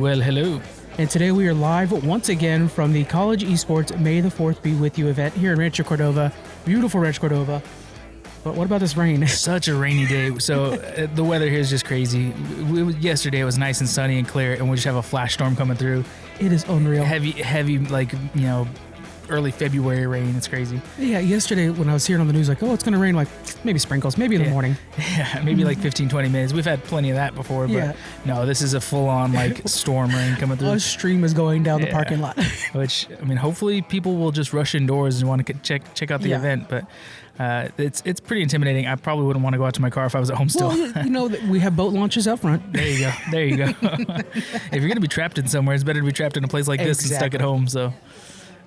Well, hello. And today we are live once again from the College Esports May the 4th Be With You event here in Rancho Cordova. Beautiful Rancho Cordova. But what about this rain? Such a rainy day. So the weather here is just crazy. Yesterday it was nice and sunny and clear, and we just have a flash storm coming through. It is unreal. Heavy, like, you know, early February rain. It's crazy. Yeah, yesterday when I was hearing on the news, like, oh, it's going to rain, like, maybe sprinkles, maybe in the morning. Yeah, maybe like 15, 20 minutes. We've had plenty of that before, but no, this is a full-on, like, storm rain coming through. A stream is going down the parking lot. Which, I mean, hopefully people will just rush indoors and want to check out the event, but it's pretty intimidating. I probably wouldn't want to go out to my car if I was at home still. Well, you know, we have boat launches out front. There you go. If you're going to be trapped in somewhere, it's better to be trapped in a place like this and stuck at home, so...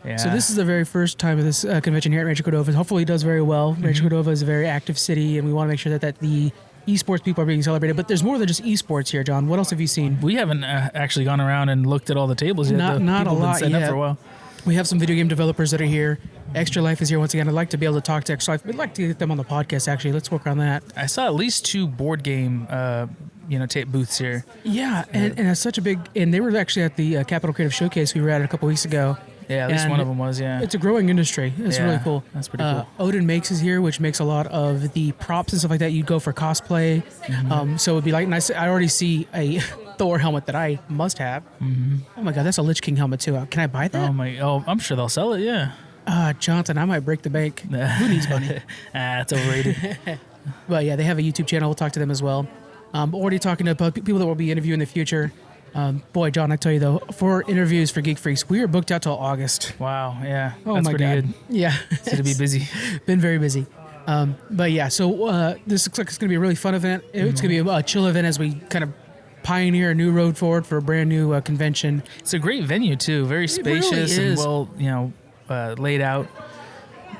Yeah. So this is the very first time of this convention here at Rancho Cordova. Hopefully it does very well. Rancho Cordova is a very active city, and we want to make sure that the esports people are being celebrated. But there's more than just esports here, John. What else have you seen? We haven't actually gone around and looked at all the tables yet. Not a lot yet. Up for a while. We have some video game developers that are here. Extra Life is here once again. I'd like to be able to talk to Extra Life. We'd like to get them on the podcast, actually. Let's work on that. I saw at least 2 board game tape booths here. Yeah, and it's such a big... And they were actually at the Capital Creative Showcase we were at a couple weeks ago. Yeah, at least one of them was, yeah. It's a growing industry. It's really cool. That's pretty cool. Odin Makes is here, which makes a lot of the props and stuff like that. You'd go for cosplay. So it would be like nice. I already see a Thor helmet that I must have. Oh my God, that's a Lich King helmet too. Can I buy that? Oh, I'm sure they'll sell it, yeah. Johnson, I might break the bank. Who needs money? It's overrated. But yeah, they have a YouTube channel. We'll talk to them as well. Already talking about people that will be interviewing in the future. Boy, John, I tell you though, for interviews for Geek Freaks, we are booked out till August. Wow, yeah. Oh that's my pretty God. good. Yeah. It's going to be busy. Been very busy. But yeah, so this looks like it's going to be a really fun event. It's going to be a chill event as we kind of pioneer a new road forward for a brand new convention. It's a great venue too, very spacious and well, laid out.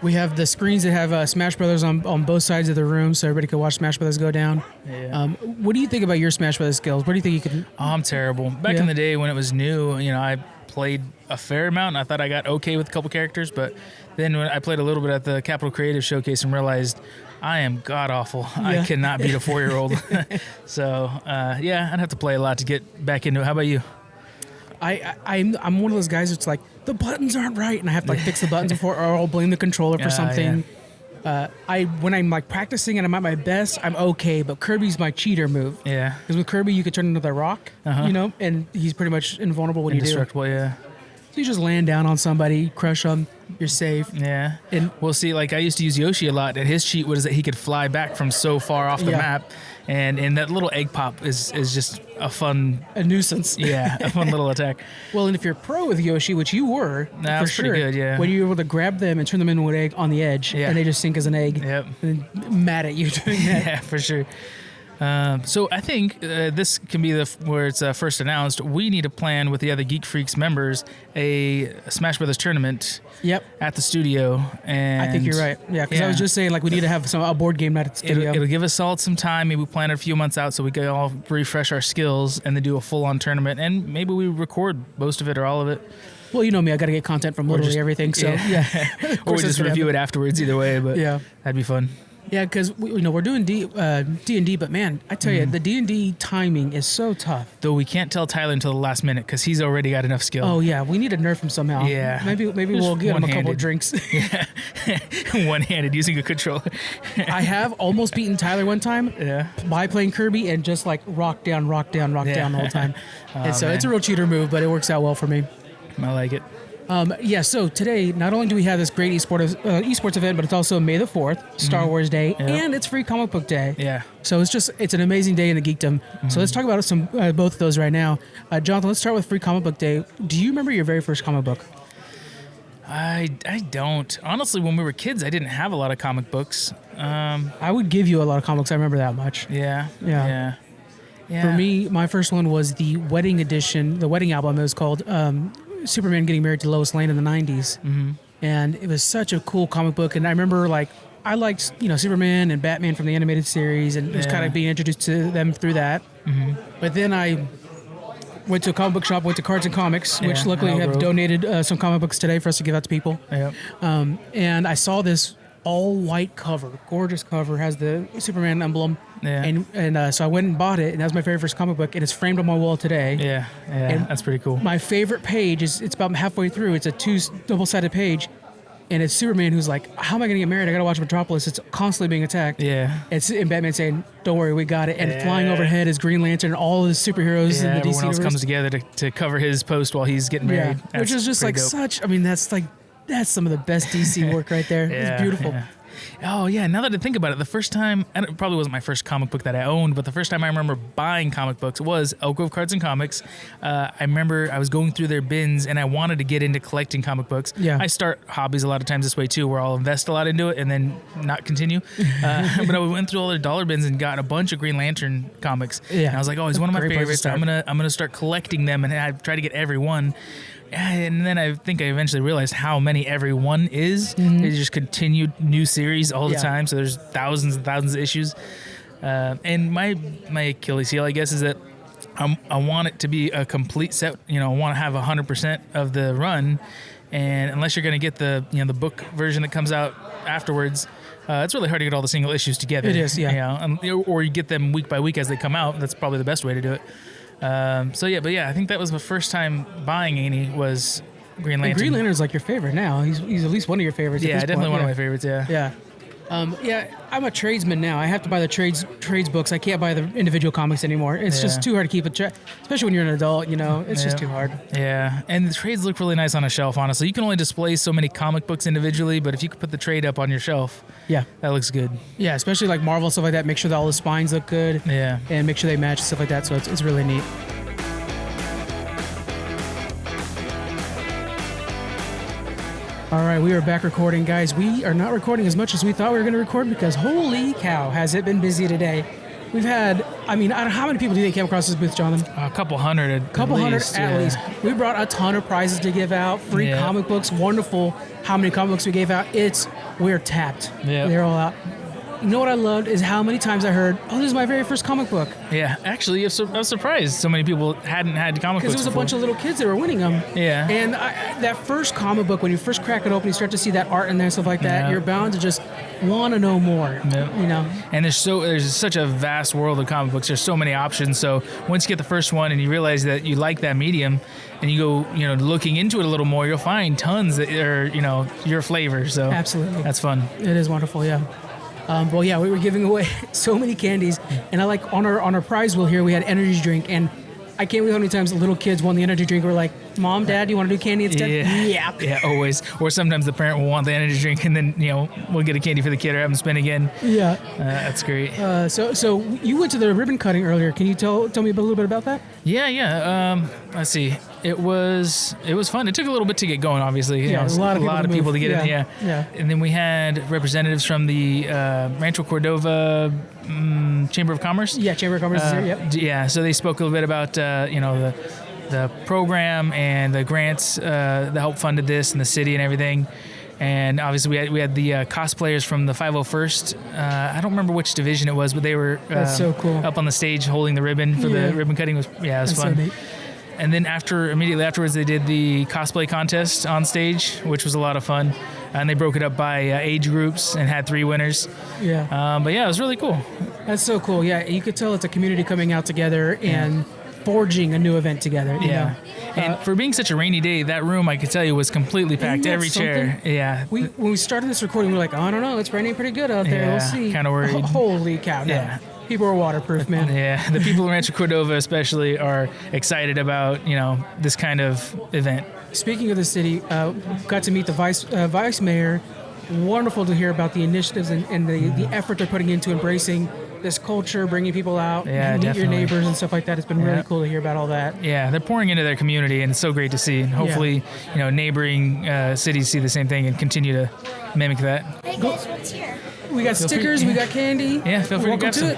We have the screens that have Smash Brothers on both sides of the room, so everybody can watch Smash Brothers go down. Yeah. What do you think about your Smash Brothers skills? What do you think you could... Oh, I'm terrible. Back in the day when it was new, I played a fair amount, and I thought I got okay with a couple characters, but then when I played a little bit at the Capital Creative Showcase and realized I am god-awful. Yeah. I cannot beat a 4-year-old. So, I'd have to play a lot to get back into it. How about you? I'm one of those guys that's like, the buttons aren't right, and I have to fix the buttons before, or I'll blame the controller for something. Yeah. When I'm practicing and I'm at my best, I'm okay, but Kirby's my cheater move. Yeah. Because with Kirby, you could turn into the Rock, and he's pretty much invulnerable when you do. Indestructible, yeah. So you just land down on somebody, crush them, you're safe. Yeah. And we'll see, I used to use Yoshi a lot, and his cheat was that he could fly back from so far off the map. And that little egg pop is just a nuisance. Yeah, a fun little attack. Well, and if you're pro with Yoshi, which you were, for sure, pretty good, yeah. When you're able to grab them and turn them into an egg on the edge, and they just sink as an egg. Yep. And mad at you doing that. Yeah, for sure. So I think this can be where it's first announced. We need to plan with the other Geek Freaks members a Smash Brothers tournament. Yep. At the studio, and I think you're right. Yeah, because I was just saying we need to have a board game night at the studio. It'll give us all some time. Maybe we plan it a few months out so we can all refresh our skills and then do a full-on tournament. And maybe we record most of it or all of it. Well, you know me, I got to get content from literally everything. So or we just review it afterwards. Either way, but that'd be fun. Yeah, because we're doing D&D, but man, I tell you, the D&D timing is so tough. Though we can't tell Tyler until the last minute because he's already got enough skill. Oh yeah, we need to nerf him somehow. Yeah, maybe we'll give him a couple of drinks. Yeah, one-handed using a controller. I have almost beaten Tyler one time. Yeah. By playing Kirby and just rock down the whole time. And so it's a real cheater move, but it works out well for me. I like it. So today, not only do we have this great esports event, but it's also May the 4th, Star Wars Day, and it's Free Comic Book Day. Yeah. So it's an amazing day in the geekdom. So let's talk about both of those right now. Jonathan, let's start with Free Comic Book Day. Do you remember your very first comic book? I don't. Honestly, when we were kids, I didn't have a lot of comic books. I would give you a lot of comics. I remember that much. Yeah. For me, my first one was the wedding edition, the wedding album. It was called Superman getting married to Lois Lane in the 90s. And it was such a cool comic book. And I remember I liked Superman and Batman from the animated series, and just kind of being introduced to them through that. But then I went to a comic book shop, went to Cards and Comics, which luckily have donated some comic books today for us to give out to people. And I saw this all white cover, gorgeous cover, has the Superman emblem, Yeah. And so I went and bought it, and that was my very first comic book, and it's framed on my wall today. Yeah, And that's pretty cool. My favorite page it's about halfway through. It's a double-sided page, and it's Superman who's like, "How am I going to get married? I got to watch Metropolis. It's constantly being attacked." Yeah. And Batman saying, "Don't worry, we got it." And flying overhead is Green Lantern and all the superheroes in the DC everyone else universe. comes together to cover his post while he's getting married. Yeah, which is just like dope. such. I mean, that's some of the best DC work right there. It's beautiful. Yeah. Oh yeah! Now that I think about it, the first time, and it probably wasn't my first comic book that I owned, but the first time I remember buying comic books was Elk Grove Cards and Comics. I remember I was going through their bins and I wanted to get into collecting comic books. Yeah. I start hobbies a lot of times this way too, where I'll invest a lot into it and then not continue. But I went through all their dollar bins and got a bunch of Green Lantern comics. Yeah. And I was like, oh, he's one of my Great place to favorites. start. I'm gonna start collecting them, and I tried to get every one. And then I think I eventually realized how many every one is. They just continued new series all the time, so there's thousands and thousands of issues. And my Achilles heel, I guess, is that I want it to be a complete set. I want to have 100% of the run, and unless you're going to get the book version that comes out afterwards, it's really hard to get all the single issues together. It is, yeah. Or you get them week by week as they come out. That's probably the best way to do it. I think that was the first time buying any was Green Lantern. And Green Lantern's like your favorite now. He's at least one of your favorites. Yeah, at this definitely point. one of my favorites. Yeah. Yeah. I'm a tradesman now. I have to buy the trades books. I can't buy the individual comics anymore. It's just too hard to keep it track, especially when you're an adult. It's just too hard. Yeah, and the trades look really nice on a shelf. Honestly, you can only display so many comic books individually, but if you could put the trade up on your shelf, that looks good. Yeah, especially like Marvel stuff like that. Make sure that all the spines look good. Yeah, and make sure they match and stuff like that. So it's really neat. All right, we are back recording, guys. We are not recording as much as we thought we were going to record because holy cow, has it been busy today. We've had, how many people do you think came across this booth, Jonathan? a couple hundred At least. We brought a ton of prizes to give out, free comic books, wonderful how many comic books we gave out. We're tapped. Yeah. They're all out. You know what I loved is how many times I heard, "Oh, this is my very first comic book." Yeah, actually, I was surprised so many people hadn't had comic books Because there was before. a bunch of little kids that were winning them. Yeah. And that first comic book, when you first crack it open, you start to see that art in there and stuff like that. Yeah. You're bound to just want to know more. Yep. And there's such a vast world of comic books. There's so many options. So once you get the first one and you realize that you like that medium, and you go, looking into it a little more, you'll find tons that are, your flavor. So absolutely, that's fun. It is wonderful. Yeah. We were giving away so many candies, and I like on our prize wheel here we had energy drink, and I can't believe how many times little kids won the energy drink. We're like, "Mom, Dad, do you want to do candy instead?" Yeah, always. Or sometimes the parent will want the energy drink, and then we'll get a candy for the kid or have them spend again. Yeah, that's great. So you went to the ribbon cutting earlier. Can you tell me a little bit about that? Yeah. Let's see. It was fun. It took a little bit to get going, obviously. A lot of people to get in. Yeah. And then we had representatives from the Rancho Cordova Chamber of Commerce. Yeah, Chamber of Commerce is here. Yep. Yeah. So they spoke a little bit about the program and the grants that help funded this and the city and everything. And obviously we had the cosplayers from the 501st. I don't remember which division it was, but they were that's so cool. Up on the stage holding the ribbon for the ribbon cutting. It was that's fun. So neat. And then immediately afterwards, they did the cosplay contest on stage, which was a lot of fun. And they broke it up by age groups and had 3 winners. Yeah. It was really cool. That's so cool. Yeah, you could tell it's a community coming out together and forging a new event together. Yeah. And for being such a rainy day, that room, I could tell you, was completely packed. Every chair. Yeah. When we started this recording, we were like, "Oh, I don't know, it's raining pretty good out there. We'll see." Kind of worried. Holy cow. No. Yeah. People are waterproof, man. Yeah. The people in Rancho Cordova especially are excited about, this kind of event. Speaking of the city, got to meet the vice mayor. Wonderful to hear about the initiatives and the effort they're putting into embracing this culture, bringing people out, and meet your neighbors and stuff like that. It's been really cool to hear about all that. Yeah, they're pouring into their community, and it's so great to see. And hopefully, neighboring cities see the same thing and continue to mimic that. Hey guys, what's here? We got stickers, we got candy. Yeah, feel free to grab some.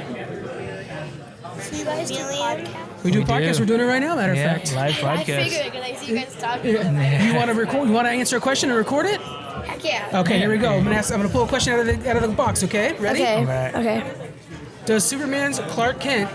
So you guys do podcasts? We do podcasts. We're doing it right now, matter of fact. Live podcast. I figured because I see you guys talking. You want to record? You want to answer a question and record it? Heck yeah. Okay, here we go. I'm gonna pull a question out of the box. Okay, ready? Okay. Right. Okay. Does Superman's Clark Kent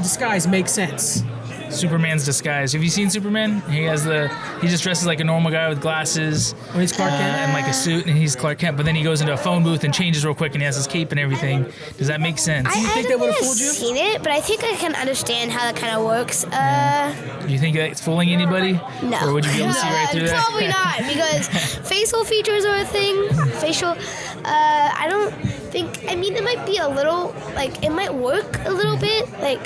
disguise make sense? Superman's disguise. Have you seen Superman? He just dresses like a normal guy with glasses. Oh, he's Clark Kent? And like a suit, and he's Clark Kent. But then he goes into a phone booth and changes real quick, and he has his cape and everything. Does that make sense? Do you think that would have fooled you? I've seen it, but I think I can understand how that kind of works. Do you think that's fooling anybody? No. Or would you be able to see right through that? Probably not, because facial features are a thing. I don't think, I mean, it might be a little, like, it might work a little bit, like,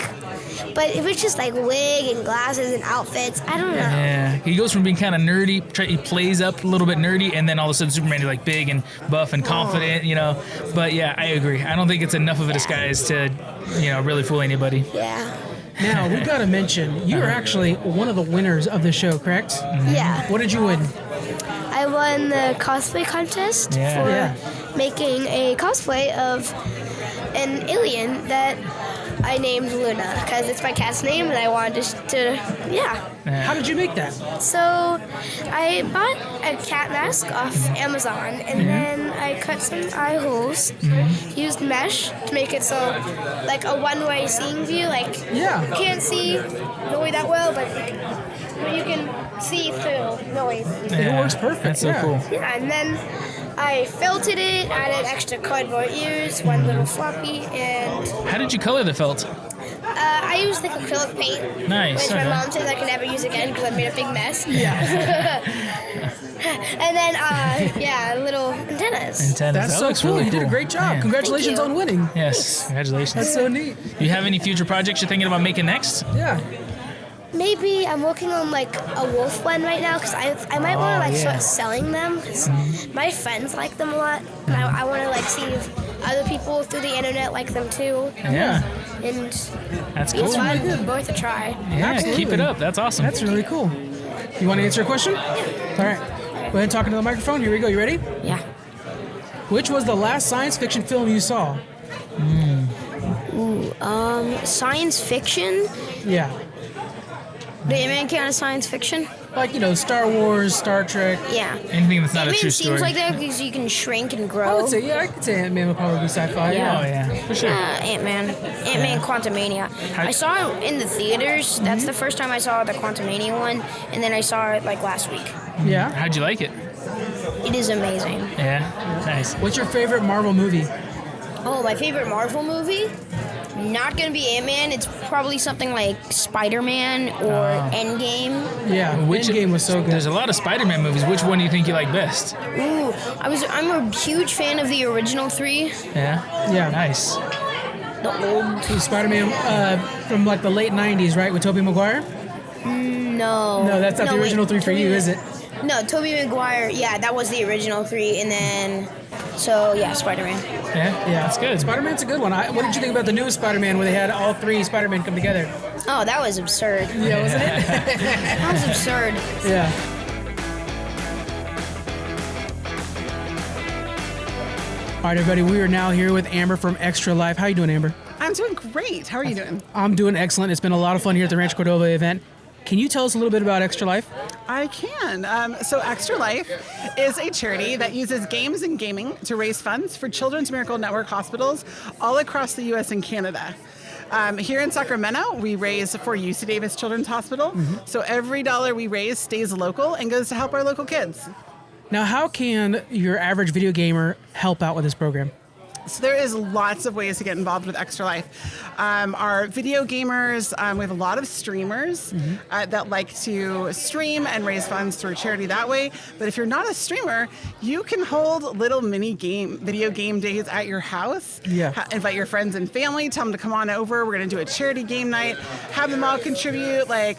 but if it's just like wig and glasses and outfits, I don't know. Yeah, he goes from being kind of nerdy, he plays up a little bit nerdy, and then all of a sudden Superman is like big and buff and confident, you know. But yeah, I agree. I don't think it's enough of a disguise to, you know, really fool anybody. Yeah. Now, we got to mention, you were actually one of the winners of the show, correct? Yeah. What did you win? I won the cosplay contest for making a cosplay of an alien that I named Luna, because it's my cat's name and I wanted to How did you make that? So I bought a cat mask off Amazon, and then I cut some eye holes, used mesh to make it so like a one-way seeing view, like you can't see Noe that well, but you can see through Noe. It works perfect. That's so cool. Yeah, and then I felted it, added extra cardboard ears, one little floppy, and How did you color the felt? I used like acrylic paint. Nice. Which my mom says I can never use again because I made a big mess. Yeah. And then, little antennas. That's That so looks cool. really You did a cool. great job. Yeah. Congratulations Thank you. on winning. Yes, congratulations. That's so neat. Do you have any future projects you're thinking about making next? Yeah. Maybe I'm working on like a wolf one right now because I might want to like start selling them because my friends like them a lot. And I want to like see if other people through the internet like them too. Yeah, And that's it's cool. fun, worth a try. Yeah, Absolutely. keep it up. That's awesome. That's really cool. You want to answer a question? All right. Go ahead and talk into the microphone. Here we go. You ready? Yeah. Which was the last science fiction film you saw? Science fiction? Yeah. Do Ant-Man count as science fiction? Like, you know, Star Wars, Star Trek. Yeah. Anything that's not a Ant-Man true seems story. like that because you can shrink and I grow. would say, I could say Ant-Man would probably be sci-fi. Oh Yeah. yeah, for sure. Ant-Man Quantumania. I saw it in the theaters. That's the first time I saw the Quantumania one, and then I saw it like last week. Yeah. How'd you like it? It is amazing. Yeah, nice. What's your favorite Marvel movie? Oh, my favorite Marvel movie? Not gonna be Ant-Man. It's probably something like Spider-Man or Endgame. Yeah. Endgame was so good. There's a lot of Spider-Man movies. Which one do you think you like best? Ooh, I'm a huge fan of the original three. Yeah. Yeah. Nice. The old. Spider-Man from like the late 90s, right? With Tobey Maguire? No. No, that's not the original three for you, is it? No, Tobey Maguire. Yeah, that was the original three, and then Spider-Man. Yeah, that's good. Spider-Man's a good one. What did you think about the newest Spider-Man where they had all three Spider-Men come together? Oh, that was absurd. Yeah, wasn't it? That was absurd. Yeah. All right, everybody, we are now here with Amber from Extra Life. How you doing, Amber? I'm doing great. How are you doing? I'm doing excellent. It's been a lot of fun here at the Rancho Cordova event. Can you tell us a little bit about Extra Life? I can. So Extra Life is a charity that uses games and gaming to raise funds for Children's Miracle Network hospitals all across the U.S. and Canada. Here in Sacramento, we raise for UC Davis Children's Hospital. So every dollar we raise stays local and goes to help our local kids. Now, how can your average video gamer help out with this program? So there is lots of ways to get involved with Extra Life. Our video gamers, we have a lot of streamers that like to stream and raise funds through charity that way. But if you're not a streamer, you can hold little video game days at your house. Yeah. Invite your friends and family, tell them to come on over. We're going to do a charity game night. Have them all contribute like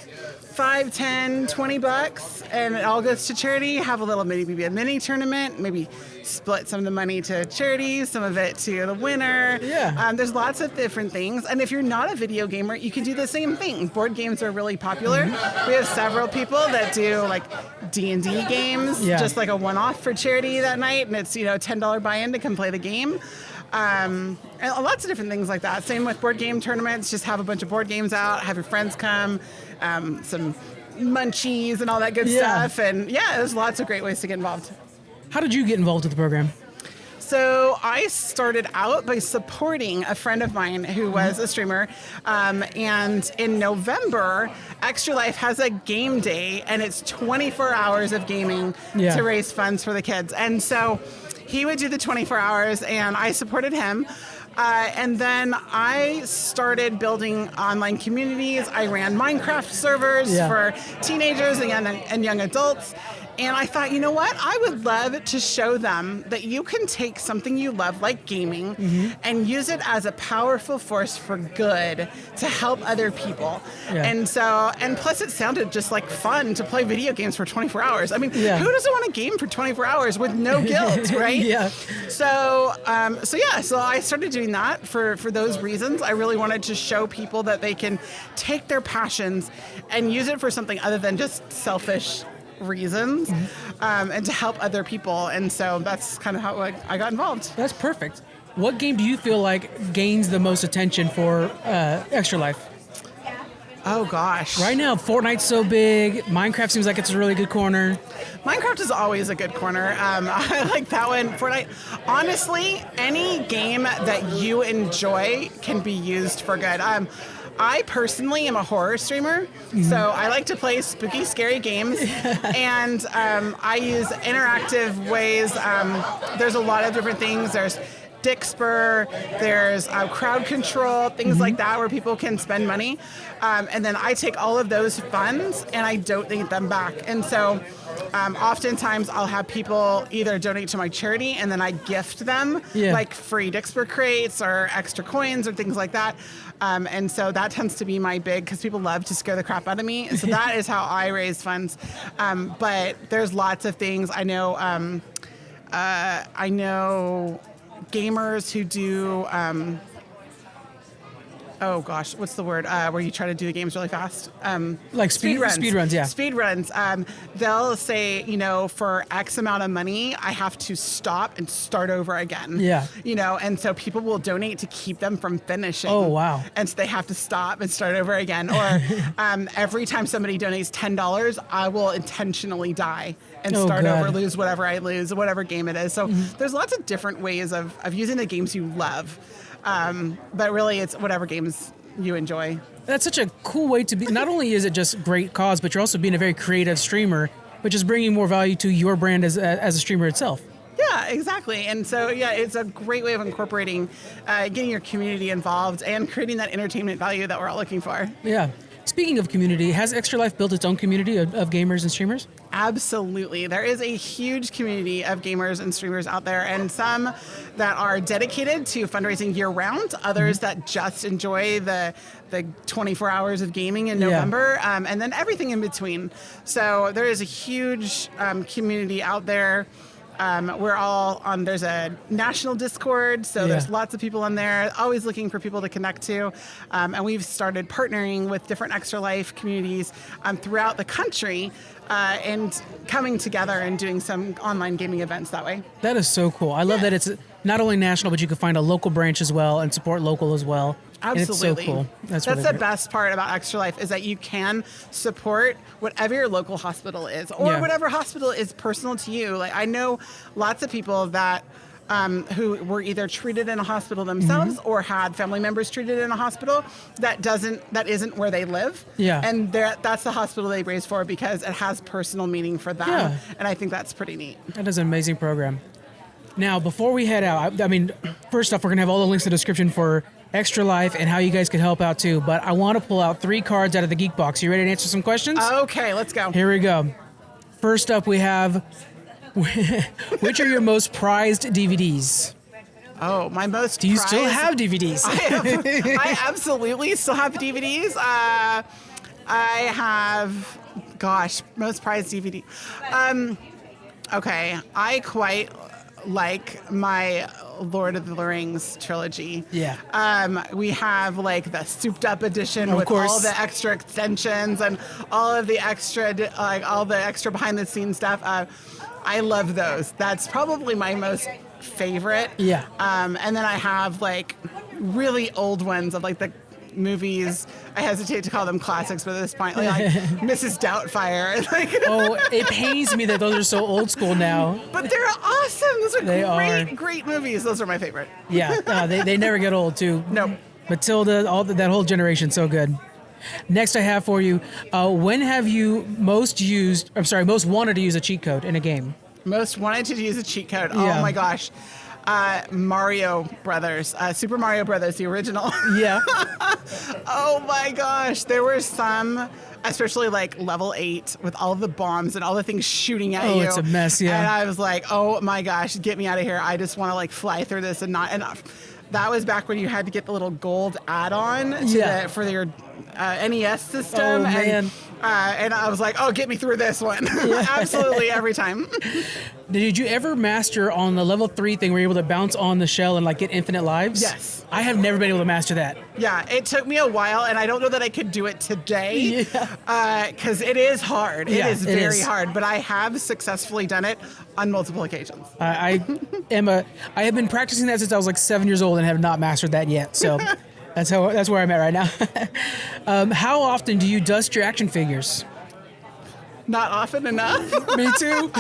$5, $10, $20, and it all goes to charity. Have a little maybe a mini tournament, maybe split some of the money to charity, some of it to the winner. Yeah. There's lots of different things. And if you're not a video gamer, you can do the same thing. Board games are really popular. We have several people that do like D&D games, just like a one-off for charity that night, and it's $10 buy-in to come play the game. And lots of different things like that. Same with board game tournaments. Just have a bunch of board games out, have your friends come, some munchies and all that good stuff. And there's lots of great ways to get involved. How did you get involved with the program? So I started out by supporting a friend of mine who was a streamer. And in November, Extra Life has a game day, and it's 24 hours of gaming to raise funds for the kids. And so he would do the 24 hours, and I supported him. And then I started building online communities. I ran Minecraft servers for teenagers and young adults. And I thought, you know what? I would love to show them that you can take something you love, like gaming, and use it as a powerful force for good to help other people. And so, and plus it sounded just like fun to play video games for 24 hours. I mean, who doesn't want to game for 24 hours with no guilt, right? So I started doing that for those reasons. I really wanted to show people that they can take their passions and use it for something other than just selfish reasons, and to help other people. And so that's kind of how I got involved. That's perfect. What game do you feel like gains the most attention for Extra Life? Oh gosh. Right now, Fortnite's so big. Minecraft seems like it's a really good corner. Minecraft is always a good corner. I like that one. Fortnite. Honestly, any game that you enjoy can be used for good. I personally am a horror streamer, so I like to play spooky, scary games, and I use interactive ways. There's a lot of different things. There's Dixper, there's crowd control, things like that where people can spend money. And then I take all of those funds and I donate them back. And so oftentimes I'll have people either donate to my charity and then I gift them like free Dixper crates or extra coins or things like that. And so that tends to be my big, because people love to scare the crap out of me. So that is how I raise funds. But there's lots of things. I know gamers who do, oh gosh, what's the word? Where you try to do the games really fast? Like speed runs, yeah. Speed runs. They'll say, for X amount of money, I have to stop and start over again. Yeah. And so people will donate to keep them from finishing. Oh, wow. And so they have to stop and start over again. Or every time somebody donates $10, I will intentionally die and start over, lose whatever I lose, whatever game it is. So there's lots of different ways of using the games you love. But really, it's whatever games you enjoy. That's such a cool way to be. Not only is it just great cause, but you're also being a very creative streamer, which is bringing more value to your brand as a streamer itself. Yeah, exactly. And so, it's a great way of incorporating, getting your community involved and creating that entertainment value that we're all looking for. Yeah. Speaking of community, has Extra Life built its own community of gamers and streamers? Absolutely. There is a huge community of gamers and streamers out there, and some that are dedicated to fundraising year-round, others that just enjoy the 24 hours of gaming in November, and then everything in between. So there is a huge community out there. We're all on, there's a national Discord, so there's lots of people on there, always looking for people to connect to. And we've started partnering with different Extra Life communities throughout the country and coming together and doing some online gaming events that way. That is so cool. I love that it's not only national, but you can find a local branch as well and support local as well. Absolutely. And it's so cool. That's really the great. Best part about Extra Life is that you can support whatever your local hospital is or whatever hospital is personal to you. Like, I know lots of people that who were either treated in a hospital themselves or had family members treated in a hospital that isn't where they live. Yeah. And that's the hospital they raise for because it has personal meaning for them. Yeah. And I think that's pretty neat. That is an amazing program. Now, before we head out, I mean, first off, we're going to have all the links in the description for Extra Life and how you guys can help out too. But I want to pull out 3 cards out of the Geek box. You ready to answer some questions? Okay, let's go. Here we go. First up, we have, which are your most prized DVDs? Oh, my most Do you still have DVDs? I absolutely still have DVDs. I have, most prized DVD. Okay, I quite like my Lord of the Rings trilogy. Yeah. We have like the souped up edition with all the extra extensions and all of the extra, all the extra behind the scenes stuff. I love those. That's probably my most favorite. Yeah. And then I have like really old ones of like the movies. I hesitate to call them classics, but at this point, like Mrs. Doubtfire. Like, oh, it pains me that those are so old school now. But they're awesome. Those are great movies. Those are my favorite. Yeah, they never get old too. Nope. Matilda, that whole generation, so good. Next, I have for you, when have you most wanted to use a cheat code in a game? Most wanted to use a cheat code. Oh my gosh. Mario Brothers, Super Mario Brothers, the original. Yeah. Oh my gosh. There were some, especially like level 8 with all of the bombs and all the things shooting at you. Oh, it's a mess, yeah. And I was like, oh my gosh, get me out of here. I just want to like fly through this and not enough. That was back when you had to get the little gold add-on for your NES system. Oh, man. And I was like, oh, get me through this one. Absolutely, every time. Did you ever master on the level 3 thing where you're able to bounce on the shell and like get infinite lives? Yes. I have never been able to master that. Yeah, it took me a while, and I don't know that I could do it today because it is hard. It is very hard, but I have successfully done it on multiple occasions. I have been practicing that since I was like 7 years old and have not mastered that yet. So that's where I'm at right now. How often do you dust your action figures? Not often enough. Me too.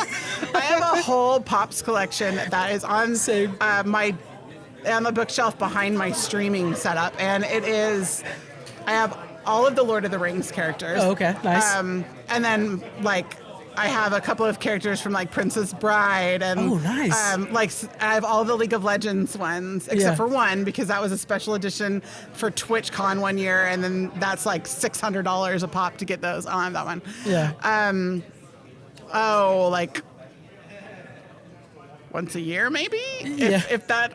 I have a whole Pops collection that is on on the bookshelf behind my streaming setup, and I have all of the Lord of the Rings characters. Oh, okay, nice. And then like I have a couple of characters from like Princess Bride, and nice. I have all the League of Legends ones except for one because that was a special edition for TwitchCon one year, and then that's like $600 a pop to get those. I don't have that one. Yeah. Like once a year, maybe. If that.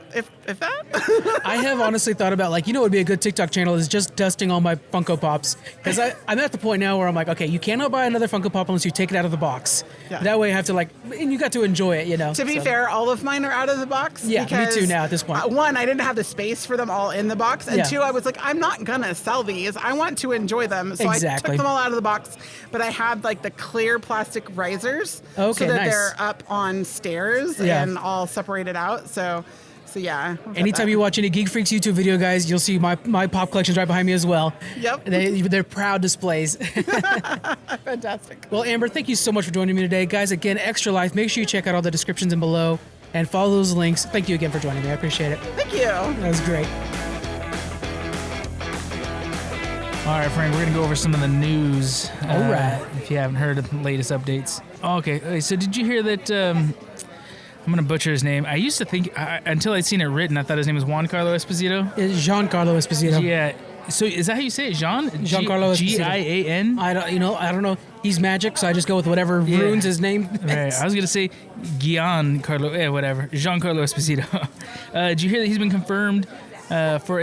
I have honestly thought about like, what would be a good TikTok channel is just dusting all my Funko Pops, because I'm at the point now where I'm like, okay, you cannot buy another Funko Pop unless you take it out of the box. Yeah. That way I have to and you got to enjoy it, To be fair, all of mine are out of the box. Yeah, because, me too now at this point. One, I didn't have the space for them all in the box, and two, I was like, I'm not gonna sell these. I want to enjoy them, so I took them all out of the box. But I have like the clear plastic risers, so that they're up on stairs and all separated out. So yeah. Anytime you watch any Geek Freaks YouTube video, guys, you'll see my pop collections right behind me as well. Yep. They're proud displays. Fantastic. Well, Amber, thank you so much for joining me today. Guys, again, Extra Life, make sure you check out all the descriptions in below and follow those links. Thank you again for joining me. I appreciate it. Thank you. That was great. All right, Frank, we're going to go over some of the news. All right. If you haven't heard of the latest updates. Okay, so did you hear that... I'm going to butcher his name. I used to think, until I'd seen it written, I thought his name was Giancarlo Esposito. It's Giancarlo Esposito. Yeah. So is that how you say it, Jean? Giancarlo Esposito. Gian? I don't know. He's magic, so I just go with whatever ruins his name. Right. I was going to say Giancarlo, whatever. Giancarlo Esposito. Did you hear that he's been confirmed for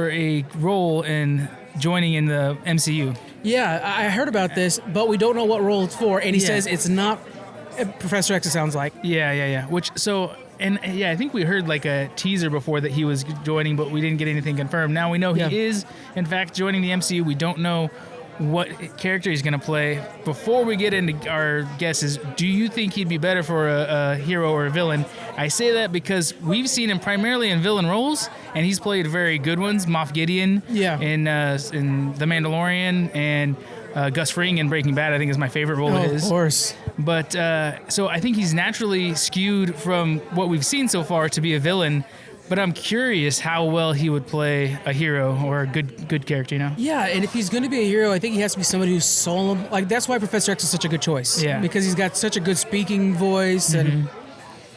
a role in joining in the MCU? Yeah, I heard about this, but we don't know what role it's for, and he says it's not Professor X, it sounds like. Yeah. I think we heard like a teaser before that he was joining, but we didn't get anything confirmed. Now we know he is, in fact, joining the MCU. We don't know what character he's going to play. Before we get into our guesses, do you think he'd be better for a hero or a villain? I say that because we've seen him primarily in villain roles, and he's played very good ones. Moff Gideon in The Mandalorian, and Gus Fring in Breaking Bad, I think, is my favorite role of his. Of course. But so I think he's naturally skewed from what we've seen so far to be a villain. But I'm curious how well he would play a hero or a good character, Yeah, and if he's going to be a hero, I think he has to be somebody who's solemn. Like, that's why Professor X is such a good choice. Yeah. Because he's got such a good speaking voice, and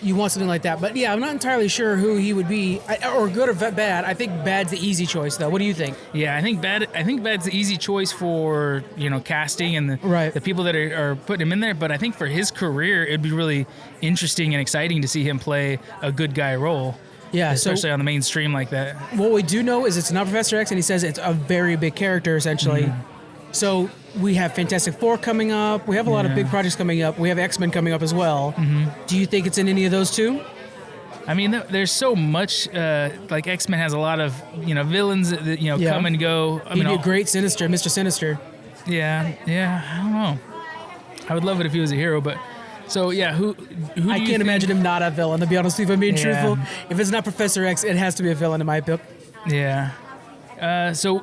you want something like that. But yeah, I'm not entirely sure who he would be, or good or bad. I think bad's the easy choice, though. What do you think? Yeah, I think bad's the easy choice for casting and the people that are putting him in there. But I think for his career, it'd be really interesting and exciting to see him play a good guy role. Yeah, especially on the mainstream like that. What we do know is it's not Professor X, and he says it's a very big character, essentially. So we have Fantastic Four coming up. We have a lot of big projects coming up. We have X-Men coming up as well. Do you think it's in any of those two? I mean, there's so much. Like X-Men has a lot of villains that come and go. He'd be a great Sinister, Mr. Sinister. Yeah. I don't know. I would love it if he was a hero, but. So, who I can't imagine him not a villain, to be honest with you, if I'm being truthful. If it's not Professor X, it has to be a villain in my book. Yeah. So,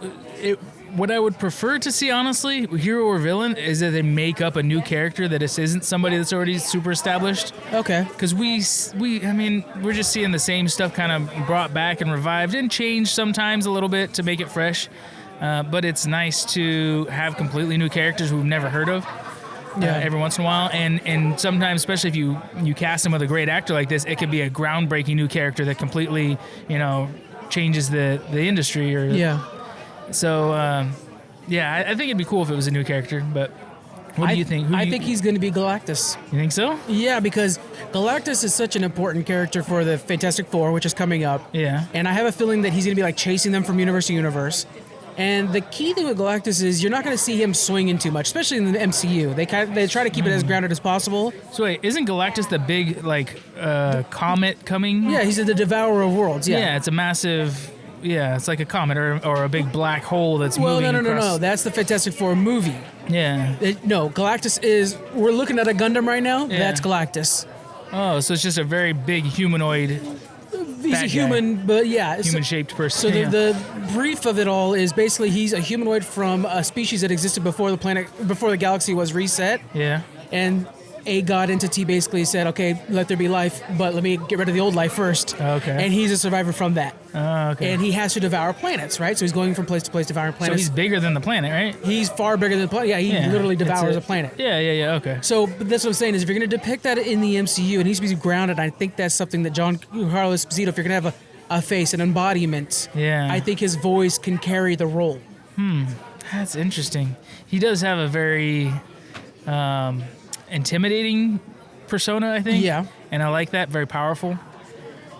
what I would prefer to see, honestly, hero or villain, is that they make up a new character that isn't somebody that's already super established. Okay. Because we're just seeing the same stuff kind of brought back and revived and changed sometimes a little bit to make it fresh. But it's nice to have completely new characters we've never heard of. Every once in a while, and sometimes, especially if you cast him with a great actor like this, it could be a groundbreaking new character that completely, changes the industry. So, I think it'd be cool if it was a new character. But what do you think? I think he's going to be Galactus. You think so? Yeah, because Galactus is such an important character for the Fantastic Four, which is coming up. Yeah. And I have a feeling that he's going to be like chasing them from universe to universe. And the key thing with Galactus is you're not going to see him swinging too much, especially in the MCU. They try to keep it as grounded as possible. So wait, isn't Galactus the big comet coming? Yeah, he's the devourer of worlds. Yeah, yeah, it's a massive. Yeah, it's like a comet or a big black hole that's moving. No. That's the Fantastic Four movie. Yeah. Galactus is. We're looking at a Gundam right now. Yeah. That's Galactus. Oh, so it's just a very big humanoid. He's a human, but yeah. Human-shaped person. So the brief of it all is basically he's a humanoid from a species that existed before the galaxy was reset. Yeah. And a god entity basically said, okay, let there be life, but let me get rid of the old life first. Okay. And he's a survivor from that. Oh, okay. And he has to devour planets, right? So he's going from place to place devouring planets. So he's bigger than the planet, right? He's far bigger than the planet. Yeah, he literally devours a planet. Yeah, okay. So but that's what I'm saying is if you're going to depict that in the MCU, it needs to be grounded. I think that's something that Giancarlo Esposito, if you're going to have a face, an embodiment, I think his voice can carry the role. That's interesting. He does have a very intimidating persona, I think. Yeah. And I like that, very powerful.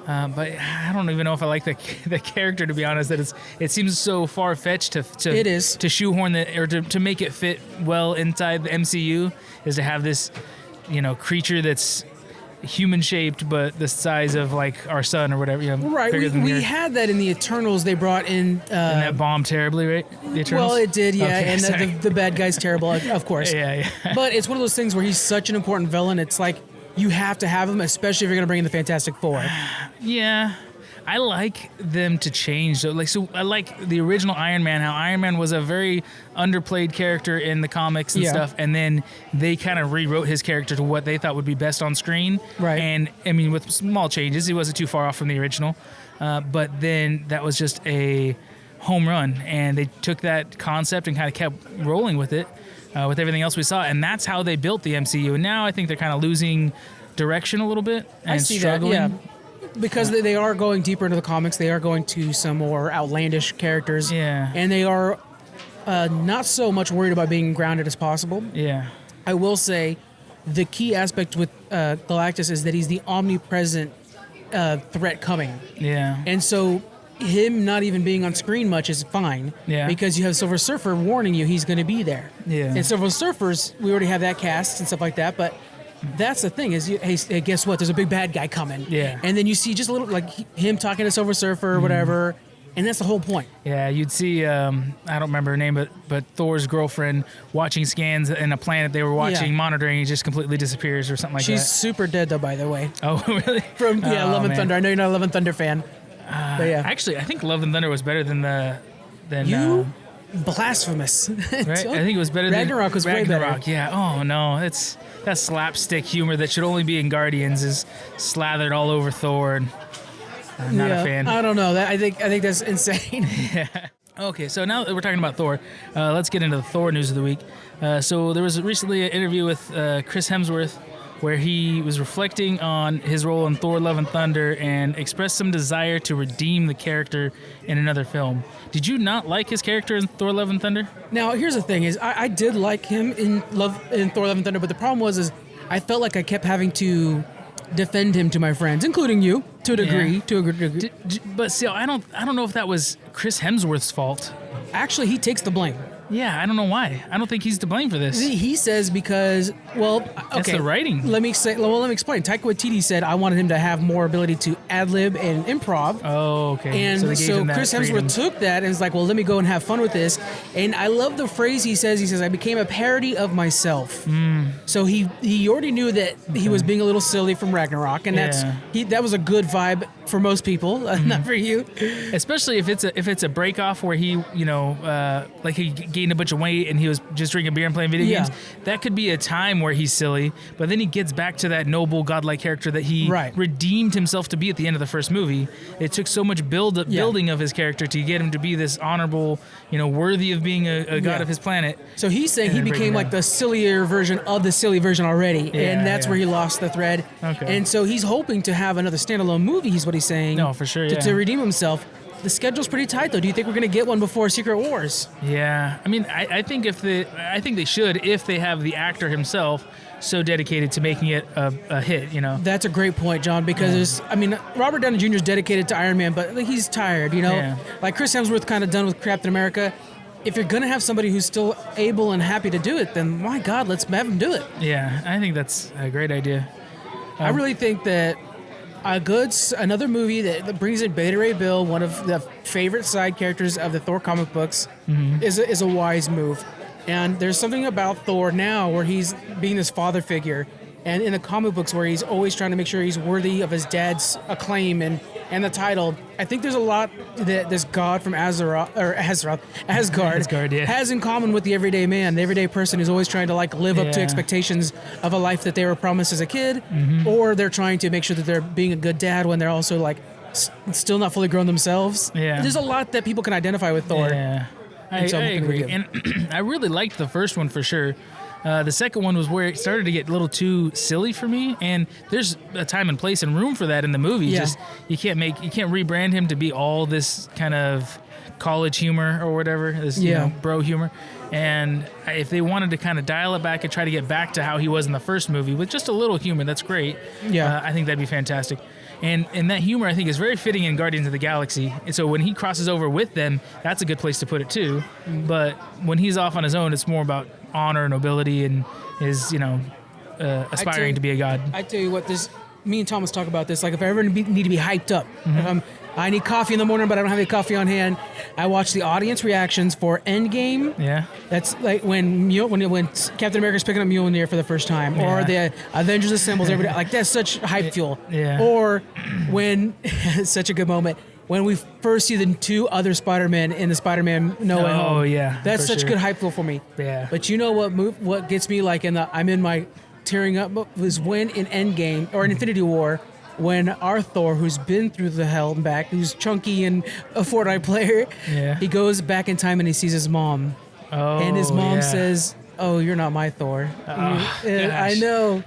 But I don't even know if I like the character, to be honest. That it seems so far-fetched to shoehorn that or to make it fit well inside the MCU is to have this, creature that's human-shaped but the size of like our sun or whatever. Right. We had that in the Eternals. They brought in. And that bombed terribly, right? The Eternals? Well, it did, yeah. Okay, and the bad guy's terrible, of course. Yeah. But it's one of those things where he's such an important villain. It's like you have to have him, especially if you're going to bring in the Fantastic Four. Yeah. I like them to change. So I like the original Iron Man, how Iron Man was a very underplayed character in the comics and stuff, and then they kind of rewrote his character to what they thought would be best on screen. Right. And, I mean, with small changes, he wasn't too far off from the original. But then that was just a home run, and they took that concept and kind of kept rolling with it, with everything else we saw, and that's how they built the MCU. And now I think they're kind of losing direction a little bit and struggling. That, yeah. Because they are going deeper into the comics. They are going to some more outlandish characters. Yeah. And they are not so much worried about being grounded as possible. Yeah. I will say the key aspect with Galactus is that he's the omnipresent threat coming. Yeah. And so him not even being on screen much is fine. Yeah. Because you have Silver Surfer warning you he's going to be there. Yeah. And Silver Surfers, we already have that cast and stuff like that, but that's the thing is, hey, guess what? There's a big bad guy coming. Yeah. And then you see just a little, like him talking to Silver Surfer or whatever, and that's the whole point. Yeah, you'd see, I don't remember her name, but Thor's girlfriend watching scans in a planet they were watching, monitoring, he just completely disappears or something like that. She's super dead, though, by the way. Oh, really? From Love and Thunder. I know you're not a Love and Thunder fan. But yeah. Actually, I think Love and Thunder was better than blasphemous. Right? I think it was better Ragnarok was way better. Ragnarok, yeah. Oh, no. It's that slapstick humor that should only be in Guardians is slathered all over Thor. And I'm not a fan. I don't know. I think that's insane. Yeah. Okay, so now that we're talking about Thor, let's get into the Thor news of the week. So there was recently an interview with Chris Hemsworth where he was reflecting on his role in Thor Love and Thunder and expressed some desire to redeem the character in another film. Did you not like his character in Thor Love and Thunder? Now, here's the thing is I did like him in Thor Love and Thunder, but the problem was I felt like I kept having to defend him to my friends, including you, to a degree. But still, I don't know if that was Chris Hemsworth's fault. Actually, he takes the blame. Yeah, I don't know why. I don't think he's to blame for this. He says because, well, okay. That's the writing. Let me explain. Taika Waititi said I wanted him to have more ability to ad-lib and improv. Oh, okay. And so Chris Hemsworth took that and was like, well, let me go and have fun with this. And I love the phrase he says. He says, I became a parody of myself. So he already knew that he was being a little silly from Ragnarok, and that was a good vibe for most people, not for you. Especially if it's a break off where he, like he gained a bunch of weight and he was just drinking beer and playing video games. That could be a time where he's silly, but then he gets back to that noble, godlike character that he redeemed himself to be at the end of the first movie. It took so much building of his character to get him to be this honorable, worthy of being a god of his planet. So he's saying he became like the sillier version of the silly version already, and that's where he lost the thread. Okay. And so he's hoping to have another standalone movie, is what he's saying. No, for sure, to redeem himself. The schedule's pretty tight, though. Do you think we're going to get one before Secret Wars? Yeah. I mean, I think they should, if they have the actor himself so dedicated to making it a hit, That's a great point, John, because Robert Downey Jr. is dedicated to Iron Man, but he's tired, Yeah. Like Chris Hemsworth kind of done with Captain America. If you're going to have somebody who's still able and happy to do it, then my God, let's have him do it. Yeah, I think that's a great idea. I really think that another movie that brings in Beta Ray Bill, one of the favorite side characters of the Thor comic books, is a wise move. And there's something about Thor now where he's being this father figure, and in the comic books where he's always trying to make sure he's worthy of his dad's acclaim and the title. I think there's a lot that this god from Asgard has in common with the everyday man, the everyday person who's always trying to live up to expectations of a life that they were promised as a kid, or they're trying to make sure that they're being a good dad when they're also still not fully grown themselves. Yeah. There's a lot that people can identify with Thor. Yeah. I agree. And I really liked the first one for sure. The second one was where it started to get a little too silly for me, and there's a time and place and room for that in the movie. Yeah. Just you can't rebrand him to be all this kind of college humor or whatever, this bro humor. And if they wanted to kind of dial it back and try to get back to how he was in the first movie with just a little humor, that's great. Yeah, I think that'd be fantastic. And that humor, I think, is very fitting in Guardians of the Galaxy. And so when he crosses over with them, that's a good place to put it, too. But when he's off on his own, it's more about honor, nobility, and his, aspiring to be a god. I tell you what, me and Thomas talk about this. Like, if I ever need to be hyped up, if I need coffee in the morning, but I don't have any coffee on hand, I watch the audience reactions for Endgame. Yeah. That's like when Captain America's picking up Mjolnir for the first time, or the Avengers assembles every day. Like, that's such hype fuel. Yeah. Or when, such a good moment, when we first see the two other Spider-Men in the Spider-Man No Way Home. Oh, yeah. That's such good hype fuel for me. Yeah. But you know what gets me I'm in my tearing up was when in Endgame, or in Infinity War, when our Thor, who's been through the hell and back, who's chunky and a Fortnite player, he goes back in time and he sees his mom. Oh, and his mom says, "Oh, you're not my Thor." I know.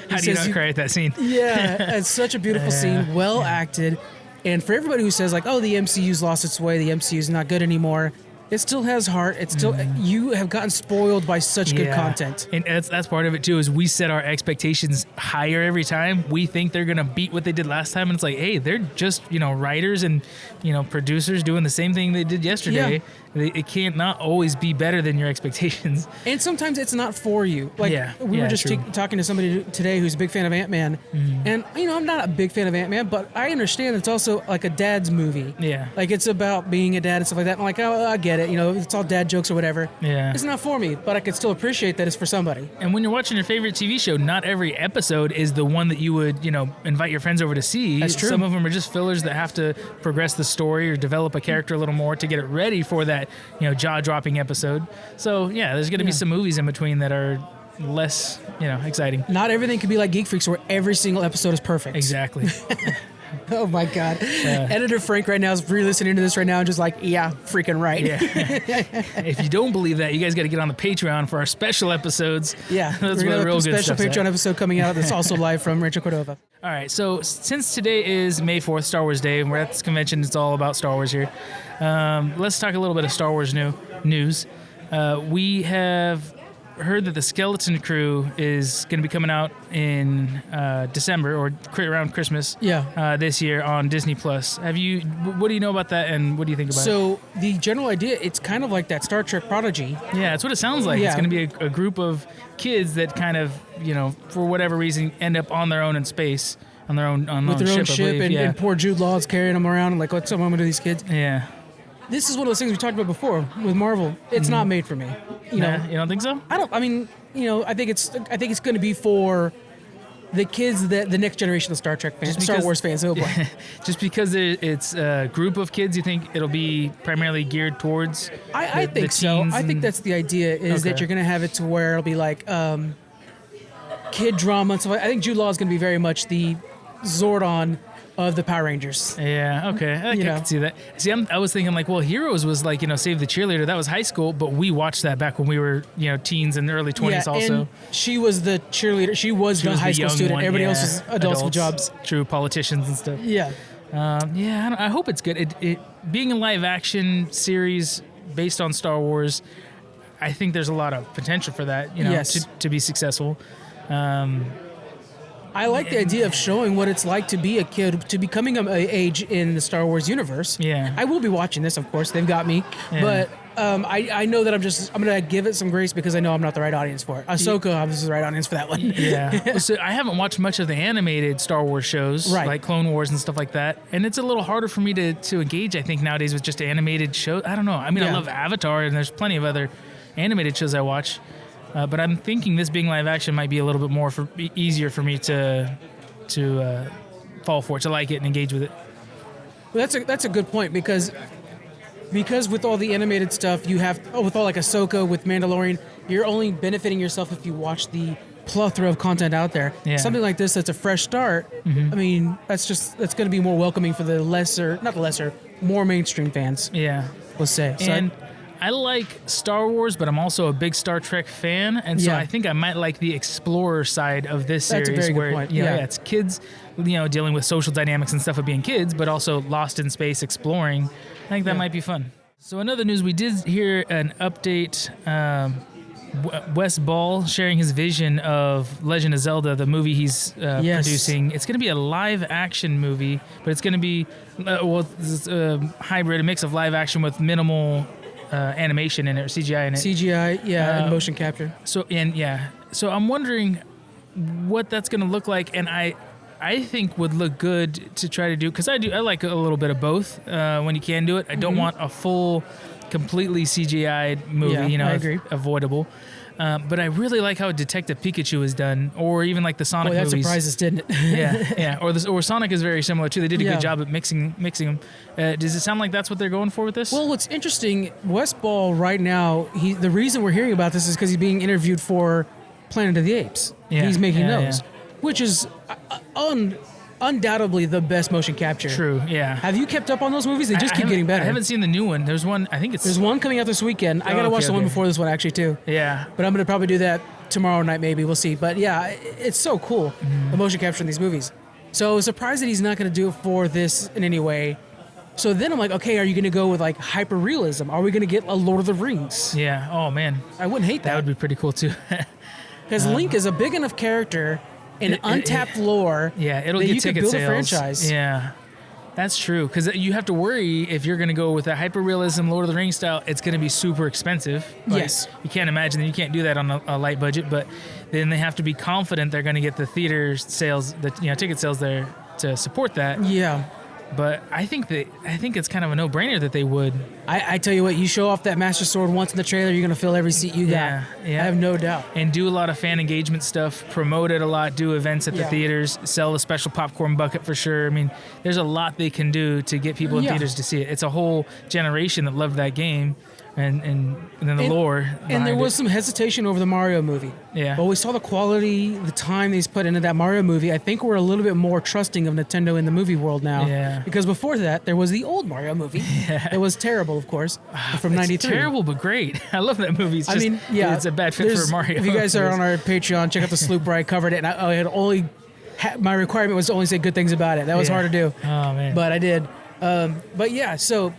How do you not cry at that scene? Yeah, it's such a beautiful scene, well acted. And for everybody who says the MCU's lost its way, the MCU's not good anymore, it still has heart. It's still you have gotten spoiled by such good content, and that's part of it too. Is we set our expectations higher every time. We think they're gonna beat what they did last time, and it's like, hey, they're just writers and producers doing the same thing they did yesterday. Yeah. It can't not always be better than your expectations. And sometimes it's not for you. We were just talking to somebody today who's a big fan of Ant-Man, and I'm not a big fan of Ant-Man, but I understand it's also like a dad's movie. Yeah, like it's about being a dad and stuff like that. I'm like, oh, I get it. It's all dad jokes or whatever. Yeah, it's not for me, but I can still appreciate that it's for somebody. And when you're watching your favorite TV show, not every episode is the one that you would invite your friends over to see. That's true. Some of them are just fillers that have to progress the story or develop a character a little more to get it ready for that jaw-dropping episode. So yeah, there's going to be some movies in between that are less exciting. Not everything can be like Geek Freaks where every single episode is perfect. Exactly. Oh my God. Editor Frank right now is re-listening to this right now and just like, yeah, freaking right. Yeah. If you don't believe that, you guys got to get on the Patreon for our special episodes. Yeah. That's where the real good stuff. Special Patreon episode coming out that's also live from Rancho Cordova. All right. So since today is May 4th, Star Wars Day, and we're at this convention, it's all about Star Wars here. Let's talk a little bit of Star Wars news. We have heard that the Skeleton Crew is going to be coming out in December or around Christmas. This year on Disney Plus. What do you know about that, and what do you think about it? So the general idea, it's kind of like that Star Trek Prodigy. Yeah, that's what it sounds like. It's going to be a group of kids that kind of, for whatever reason, end up on their own in space, on their own ship, and poor Jude Law's carrying them around and like, what's wrong with these kids? Yeah. This is one of those things we talked about before with Marvel. It's not made for me. You don't think so? I think it's going to be for the kids, that the next generation of Star Trek fans, Star Wars fans. Oh boy. Just because it's a group of kids, you think it'll be primarily geared towards I think so. I think that's the idea, is that you're going to have it to where it'll be like kid drama and stuff. I think Jude Law is going to be very much the Zordon of the Power Rangers. Yeah, okay. I can see that. See, I was thinking Heroes was like, Save the Cheerleader. That was high school, but we watched that back when we were, teens and early 20s also. And she was the cheerleader. She was the high school student. Everybody else was adults with jobs. True, politicians and stuff. Yeah. I hope it's good. It being a live action series based on Star Wars, I think there's a lot of potential for that, to be successful. I like the idea of showing what it's like to be a kid, to be coming of age in the Star Wars universe. Yeah. I will be watching this, of course. They've got me. Yeah. But I know that I'm going to give it some grace because I know I'm not the right audience for it. Ahsoka, obviously, is the right audience for that one. Yeah. So I haven't watched much of the animated Star Wars shows, like Clone Wars and stuff like that. And it's a little harder for me to engage, I think, nowadays with just animated shows. I don't know. I mean, I love Avatar, and there's plenty of other animated shows I watch. But I'm thinking this being live action might be a little bit more easier for me to fall for it, to like it and engage with it. Well, that's a good point, because with all the animated stuff you have, with all like Ahsoka, with Mandalorian, you're only benefiting yourself if you watch the plethora of content out there. Yeah. Something like this that's a fresh start. Mm-hmm. I mean, that's going to be more welcoming for the more mainstream fans. Yeah, let's say. And I like Star Wars, but I'm also a big Star Trek fan, and so I think I might like the explorer side of this series. That's a very good point. It's kids, dealing with social dynamics and stuff of being kids, but also lost in space exploring. I think that might be fun. So in other news, we did hear an update. Wes Ball sharing his vision of Legend of Zelda, the movie he's producing. It's going to be a live action movie, but it's going to be a hybrid, a mix of live action with minimal animation in it, or CGI in it. CGI, and motion capture. So I'm wondering what that's going to look like, and I think would look good to try to do, because I like a little bit of both when you can do it. I don't want a full, completely CGI movie, I agree. Avoidable. But I really like how Detective Pikachu is done, or even like the Sonic movies. That surprised us, didn't it? yeah. Or Sonic is very similar too. They did a good job at mixing them. Does it sound like that's what they're going for with this? Well, what's interesting, Wes Ball right now, the reason we're hearing about this is because he's being interviewed for Planet of the Apes. Yeah. He's making those, which is undoubtedly the best motion capture. True, yeah. Have you kept up on those movies? They just keep getting better. I haven't seen the new one. There's one, I think There's one coming out this weekend. I got to watch the one before this one, actually, too. Yeah. But I'm going to probably do that tomorrow night, maybe. We'll see. But yeah, it's so cool, the motion capture in these movies. So I was surprised that he's not going to do it for this in any way. So then I'm like, okay, are you going to go with like hyper realism? Are we going to get a Lord of the Rings? Yeah. Oh, man. I wouldn't hate that. That would be pretty cool, too. Because Link is a big enough character in untapped lore. Yeah, it'll get ticket sales. A franchise. Yeah, that's true. Because you have to worry if you're going to go with a hyper-realism Lord of the Rings style, it's going to be super expensive. Yes. You can't imagine that you can't do that on a light budget, but then they have to be confident they're going to get the theater sales, ticket sales there to support that. Yeah. But I think it's kind of a no-brainer that they would. I tell you what, you show off that Master Sword once in the trailer, you're going to fill every seat you got. Yeah. I have no doubt. And do a lot of fan engagement stuff, promote it a lot, do events at the theaters, sell a special popcorn bucket for sure. I mean, there's a lot they can do to get people in theaters to see it. It's a whole generation that loved that game. And then the lore. And there was some hesitation over the Mario movie. Yeah. But we saw the quality, the time they've put into that Mario movie. I think we're a little bit more trusting of Nintendo in the movie world now. Yeah. Because before that, there was the old Mario movie. Yeah. It was terrible, of course, from '93. It's terrible, but great. I love that movie. It's a bad fit for Mario. If you guys are on our Patreon, check out the sloop where I covered it. And I had my requirement was to only say good things about it. That was hard to do. Oh, man. But I did. But yeah, so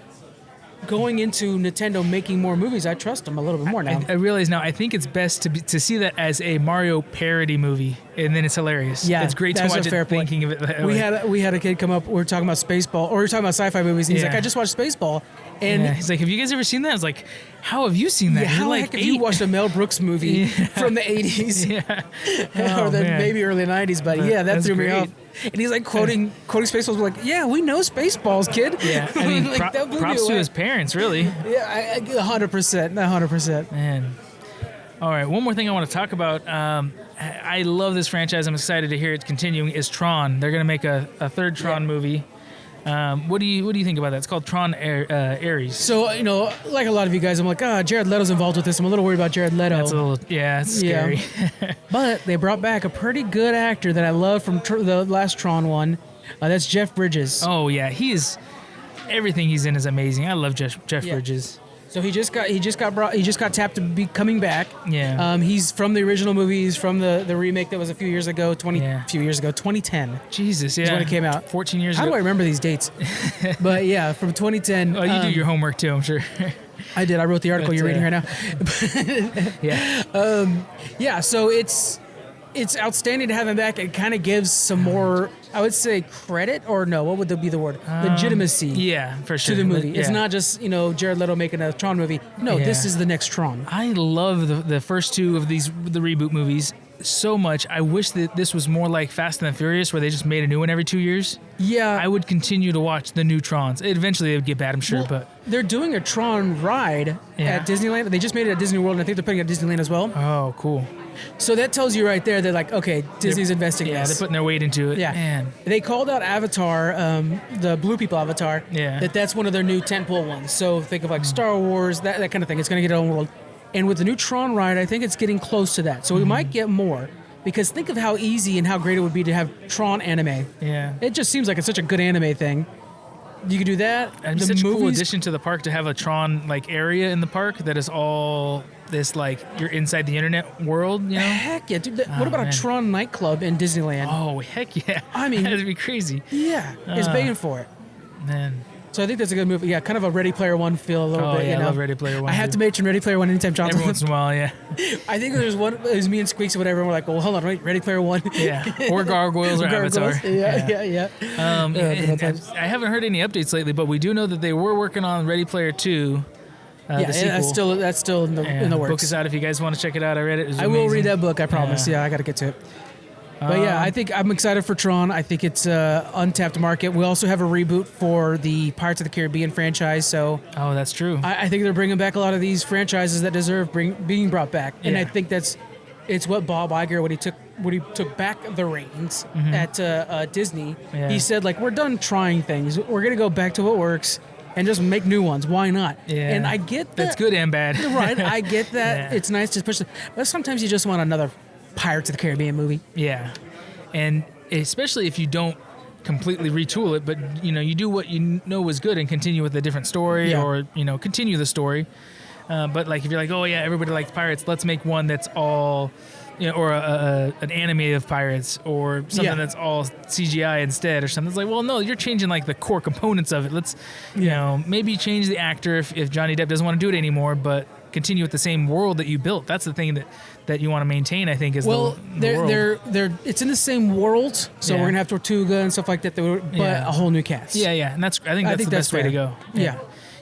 going into Nintendo making more movies, I trust them a little bit more now. I realize now. I think it's best to see that as a Mario parody movie, and then it's hilarious. Yeah, it's great to that's watch a fair it point. thinking of it that We way. had a kid come up. We were talking about Spaceball, or we were talking about sci-fi movies. And he's Yeah. like, I just watched Spaceball, and Yeah. He's like, have you guys ever seen that? I was like, how have you seen that? yeah, You're how the like heck have you 8. watched a Mel Brooks movie from the 80s Yeah. or Oh, the man. maybe early 90s? But yeah, that That's threw me great. off. And he's like quoting Spaceballs. We're like, yeah, we know Spaceballs, kid. Yeah, I mean, Like, that blew me props to away. his parents, really. Yeah, 100%, 100%. Man. All right, one more thing I want to talk about. I love this franchise. I'm excited to hear it continuing. Is Tron? They're going to make a third Tron movie. What do you think about that? It's called Tron Ares. So, like a lot of you guys, I'm like, Jared Leto's involved with this. I'm a little worried about Jared Leto. That's a little, it's scary. But they brought back a pretty good actor that I love from the last Tron one. That's Jeff Bridges. Oh yeah, everything he's in is amazing. I love Jeff Bridges. So he just got tapped to be coming back. Yeah. He's from the original movies, from the remake that was a few years ago, 2010. Jesus, yeah. Is when it came out. 14 years How ago. do I remember these dates? But yeah, from 2010. Oh, you do your homework too, I'm sure. I did. I wrote the article But, you're reading right now. Yeah. Yeah, so it's outstanding to have him back. It kind of gives some more, I would say, credit, or no, what would be the word? Legitimacy. Yeah, for sure. To the movie. It's Yeah. not just, Jared Leto making a Tron movie. No, Yeah. this is the next Tron. I love the first two of the reboot movies so much. I wish that this was more like Fast and the Furious, where they just made a new one every 2 years. Yeah. I would continue to watch the new Trons. Eventually, they would get bad, I'm sure, but they're doing a Tron ride at Disneyland. They just made it at Disney World, and I think they're putting it at Disneyland as well. oh, cool. So that tells you right there that, like, okay, Disney's investing in Yeah, this. they're putting their weight into it. Yeah, Man. They called out Avatar, the Blue People Avatar. Yeah. That's one of their new tentpole ones. So think of like Star Wars, that kind of thing. It's going to get its own world. And with the new Tron ride, I think it's getting close to that. So we might get more. Because think of how easy and how great it would be to have Tron anime. Yeah. It just seems like it's such a good anime thing. You could do that. And it's such a cool addition to the park to have a Tron like area in the park that is all this like you're inside the internet world, you know? Heck yeah, dude. What about man. a Tron nightclub in Disneyland? Oh heck yeah! I mean- that'd be crazy, Yeah, it's begging for it. man. So I think that's a good movie. Yeah, kind of a Ready Player One feel a little Oh bit. yeah, you know? I love Ready Player One. I have too. to mention Ready Player One anytime Johnson. every once in a while, yeah, I think there's one. It was me and Squeaks or whatever. And we're like, well, hold on, wait, Ready Player One. yeah, or Gargoyles or Gargoyles. Avatar. Yeah. And good times. I haven't heard any updates lately, but we do know that they were working on Ready Player 2. Yeah, the sequel. that's still in the And works. book is out if you guys want to check it out. I read it. It was I will amazing. read that book. I promise. Yeah, I got to get to it. But yeah, I think I'm excited for Tron. I think it's untapped market. We also have a reboot for the Pirates of the Caribbean franchise. So Oh, that's true. I think they're bringing back a lot of these franchises that deserve being brought back. And I Yeah. think it's what Bob Iger, when he took back the reins at Disney, Yeah. he said, like, we're done trying things. We're going to go back to what works and just make new ones. Why not? Yeah. And I get that. That's good and bad. Right. I get that. Yeah. It's nice to push it. But sometimes you just want another Pirates of the Caribbean movie. Yeah, and especially if you don't completely retool it, but you do what you know was good and continue with a different story, Yeah. or continue the story. But like if you're like, oh yeah, everybody likes pirates, let's make one that's all, or an anime of pirates, or something Yeah. that's all CGI instead, or something. It's like, well, no, you're changing like the core components of it. Let's, maybe change the actor if Johnny Depp doesn't want to do it anymore, but continue with the same world that you built. That's the thing that you want to maintain, I think, is the world. they're it's in the same world, so Yeah. we're gonna have Tortuga and stuff like that, but Yeah. a whole new cast. Yeah, and I think that's the best way to fair. go. Yeah.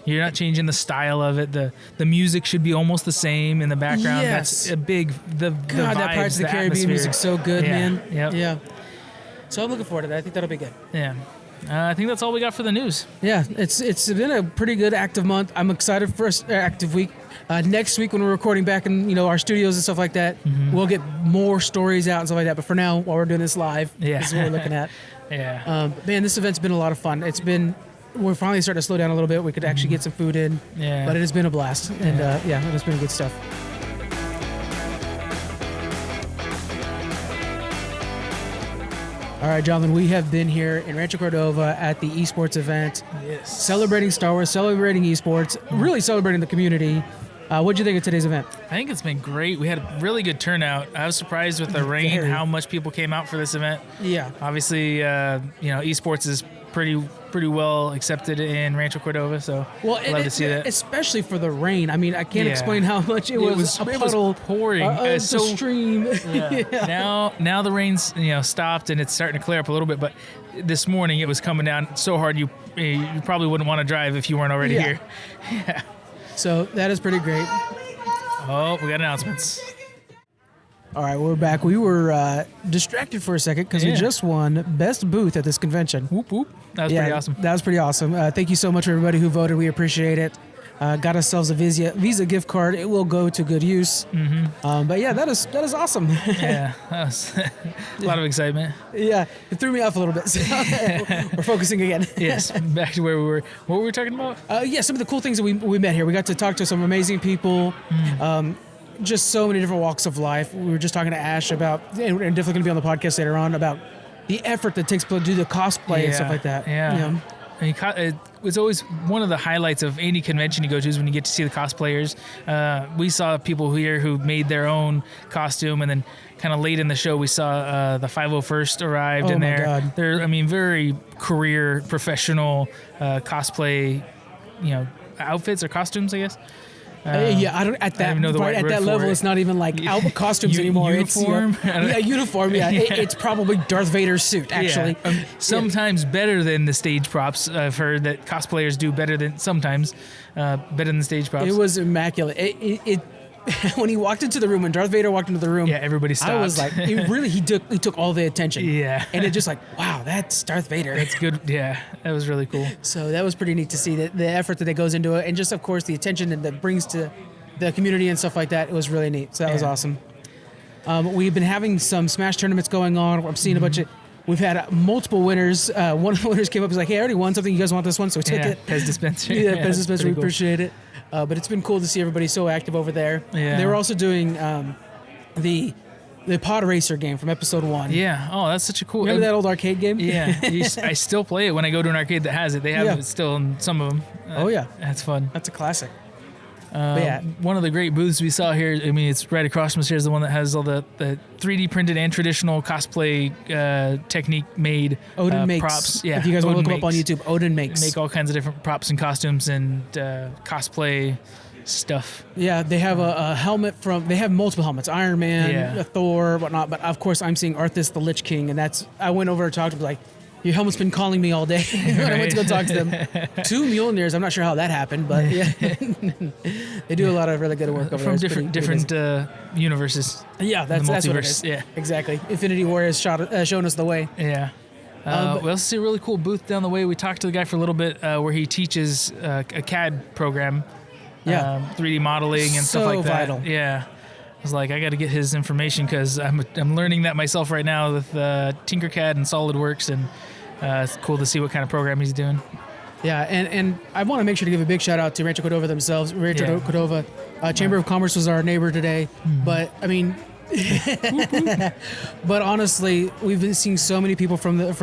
You're not changing the style of it. The music should be almost the same in the background. Yes. That's a big the God, vibes, that Pirates of the Caribbean atmosphere. music's so good, Yeah, man. yep. Yeah. So I'm looking forward to that. I think that'll be good. Yeah. I think that's all we got for the news. Yeah, it's been a pretty good active month. I'm excited for active week. Next week when we're recording back in our studios and stuff like that, we'll get more stories out and stuff like that. But for now, while we're doing this live, Yeah. this is what we're looking at. Yeah. Man, this event's been a lot of fun. We're finally starting to slow down a little bit. We could actually get some food in. Yeah. But it has been a blast, and it has been good stuff. All right, Jonathan, we have been here in Rancho Cordova at the eSports event, Yes. celebrating Star Wars, celebrating eSports, really celebrating the community. What'd you think of today's event? I think it's been great. We had a really good turnout. I was surprised with the rain, Very. how much people came out for this event. Yeah. Obviously, esports is pretty well accepted in Rancho Cordova. So love to see that, especially for the rain. I mean, I can't explain how much it was a puddle pouring. It's a stream. Now the rain's stopped and it's starting to clear up a little bit, but this morning it was coming down so hard you probably wouldn't want to drive if you weren't already here. Yeah. So that is pretty great. Oh, we got announcements. All right, we're back. We were distracted for a second because we just won Best Booth at this convention. Whoop, whoop. That was pretty awesome. That was pretty awesome. Thank you so much for everybody who voted. We appreciate it. Got ourselves a Visa gift card. It will go to good use. Mm-hmm. But yeah, that is awesome. Yeah, that was a lot of excitement. Yeah, it threw me off a little bit. So we're focusing again. Yes, back to where we were. What were we talking about? Some of the cool things that we met here. We got to talk to some amazing people. Just so many different walks of life. We were just talking to Ash about, and we're definitely going to be on the podcast later on, about the effort that takes to do the cosplay and stuff like that. Yeah. It's always one of the highlights of any convention you go to is when you get to see the cosplayers. We saw people here who made their own costume, and then kind of late in the show we saw the 501st arrived in there. God. They're, very career professional cosplay, outfits or costumes, I guess. I don't at that level. It's not even like costumes anymore. Uniform. It's uniform. Yeah, it's probably Darth Vader's suit. Actually, sometimes better than the stage props. I've heard that cosplayers do better than the stage props. It was immaculate. It when he walked into the room, when Darth Vader walked into the room, everybody stopped. I was like, he took all the attention. Yeah, and it just like, wow, that's Darth Vader. That's good. Yeah, that was really cool. So that was pretty neat to see the effort that goes into it, and just of course the attention that brings to the community and stuff like that. It was really neat. So that was awesome. We've been having some Smash tournaments going on. I'm seeing a bunch of. We've had multiple winners. One of the winners came up and was like, hey, I already won something. You guys want this one? So we took it. Pez dispenser. Pez dispenser. We appreciate it. But it's been cool to see everybody so active over there. Yeah. They were also doing the Pod Racer game from episode 1. Yeah. Oh, that's such a cool. Remember that old arcade game? Yeah. I still play it when I go to an arcade that has it. They have it still in some of them. That's fun. That's a classic. One of the great booths we saw here, it's right across from us here, is the one that has all the 3D printed and traditional cosplay technique made Odin makes props. Yeah, if you guys want to look Odin them up on YouTube, Odin makes all kinds of different props and costumes and cosplay stuff. Yeah, they have a helmet they have multiple helmets, Iron Man, Thor, whatnot, but of course I'm seeing Arthas the Lich King, and I went over and talked to him like, your helmet's been calling me all day when I went to go talk to them. 2 Mjolnirs, I'm not sure how that happened, but yeah. They do a lot of really good work over from there. different universes. Yeah, that's what it is. Yeah, exactly. Infinity War has shown us the way. Yeah. We also see a really cool booth down the way. We talked to the guy for a little bit where he teaches a CAD program, 3D modeling and stuff like that. Vital. Yeah. I was like, I got to get his information because I'm learning that myself right now with Tinkercad and SolidWorks, and it's cool to see what kind of program he's doing. Yeah, and I want to make sure to give a big shout out to Rancho Cordova themselves. Rancho Cordova Chamber of Commerce was our neighbor today, but but honestly, we've been seeing so many people from their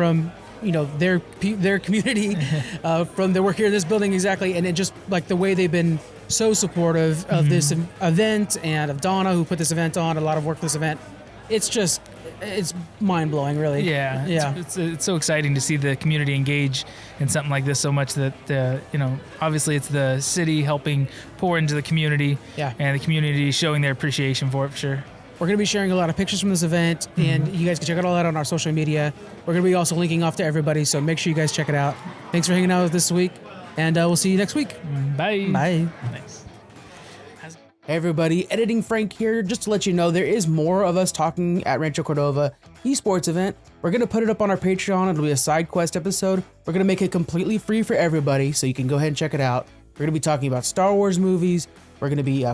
community from their work here in this building exactly, and it just like the way they've been so supportive of this event and of Donna who put this event on, a lot of work for this event. It's mind-blowing, really. Yeah. It's so exciting to see the community engage in something like this so much that, obviously it's the city helping pour into the community and the community showing their appreciation for it, for sure. We're going to be sharing a lot of pictures from this event, and you guys can check it all out on our social media. We're going to be also linking off to everybody, so make sure you guys check it out. Thanks for hanging out with us this week, and we'll see you next week. Bye. Bye. Thanks. Hey everybody, Editing Frank here. Just to let you know, there is more of us talking at Rancho Cordova eSports event. We're going to put it up on our Patreon. It'll be a side quest episode. We're going to make it completely free for everybody, so you can go ahead and check it out. We're going to be talking about Star Wars movies. We're going to be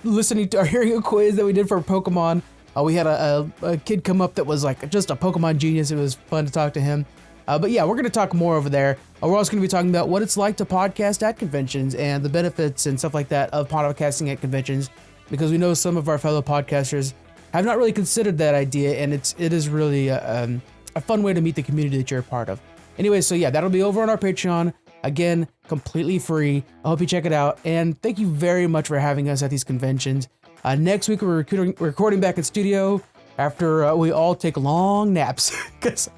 listening to or hearing a quiz that we did for Pokemon. We had a kid come up that was like just a Pokemon genius. It was fun to talk to him. But yeah, we're going to talk more over there. We're also going to be talking about what it's like to podcast at conventions and the benefits and stuff like that of podcasting at conventions, because we know some of our fellow podcasters have not really considered that idea, and it is really a fun way to meet the community that you're a part of. Anyway, so yeah, that'll be over on our Patreon. Again, completely free. I hope you check it out, and thank you very much for having us at these conventions. Next week, we're recording back in studio. after we all take long naps because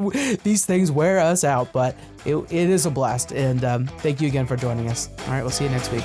these things wear us out. But it is a blast. And thank you again for joining us. All right, we'll see you next week.